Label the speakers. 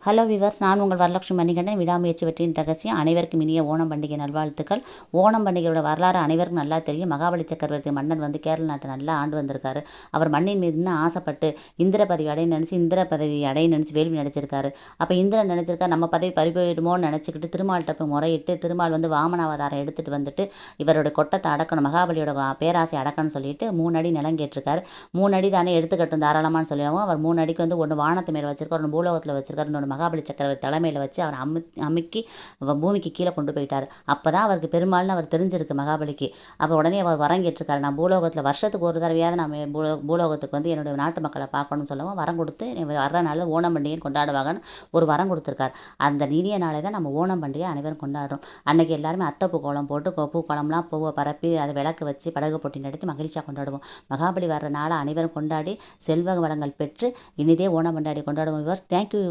Speaker 1: Hello viewers, நான் உங்கள் வரலட்சுமி மணிகண்டன். விடாமுயற்சி வெற்றியின் ரகசியம். அனைவருக்கும் இனிய ஓணம் பண்டிகை நல்வாழ்த்துக்கள். ஓணம் பண்டிகையோட வரலாறு அனைவருக்கும் நல்லா தெரியும். மகாபலி சக்கரவர்த்தி மன்னன் கேரள நாட்டை நல்லா ஆண்டு வந்திருக்காரு. அவர் மண்ணின் மீது இன்னும் ஆசைப்பட்டு இந்திர பதவி அடைய நினச்சி வேள்வி நடிச்சிருக்காரு. அப்போ இந்திரன் நினச்சிருக்காரு, நம்ம பதவி பறிபோயிடுமோன்னு நினச்சிக்கிட்டு திருமால்கிட்ட போய் முறையிட்டு, திருமால் வாமன அவதாரம் எடுத்துகிட்டு வந்துட்டு இவரோட கொட்டத்தை அடக்கணும், மகாபலியோட பேராசை அடக்கணும்னு சொல்லிட்டு 3 அடி நிலம் கேட்டிருக்காரு. 3 அடி தானே எடுத்துக்கட்டும் தாராளமானு சொல்லுவாங்க. அவர் 3 அடிக்கு ஒன்று வானத்து மேலே வச்சிருக்காரு, ஒன்று பூலோகத்தில் வச்சிருக்காரு, இன்னொன்று மகாபலி சக்கரவர்த்தி தலைமையில் வச்சு அவர் அமுக்கி பூமிக்கு கீழே கொண்டு போயிட்டார். அப்போ தான் அவருக்கு பெருமாள்னு அவர் தெரிஞ்சிருக்கு மகாபலிக்கு. அப்போ உடனே அவர் வரம் கேட்டிருக்காரு, நான் பூலோகத்தில் வருஷத்துக்கு ஒரு தடவையாவது நான் பூலோகத்துக்கு என்னுடைய நாட்டு மக்களை பார்க்கணும்னு சொல்லவும் வரம் கொடுத்து வர்ற நாள் ஓணம் பண்டிகை கொண்டாடுவாங்கன்னு ஒரு வரம் கொடுத்துருக்காரு. அந்த நீடிய நாளை தான் நம்ம ஓணம் பண்டிகை அனைவரும் கொண்டாடுறோம். அன்னைக்கு எல்லாருமே அத்தைப்பூ கோலம் போட்டு பூக்கோளம்லாம் பூவை பரப்பி அதை விளக்கு வச்சு படகு போட்டி நடத்தி மகிழ்ச்சியாக கொண்டாடுவோம். மகாபலி வர்ற நாளை அனைவரும் கொண்டாடி செல்வ வளங்கள் பெற்று இனிதே ஓணம் பண்டிகை கொண்டாடுவோம். Viewers, thank you viewers.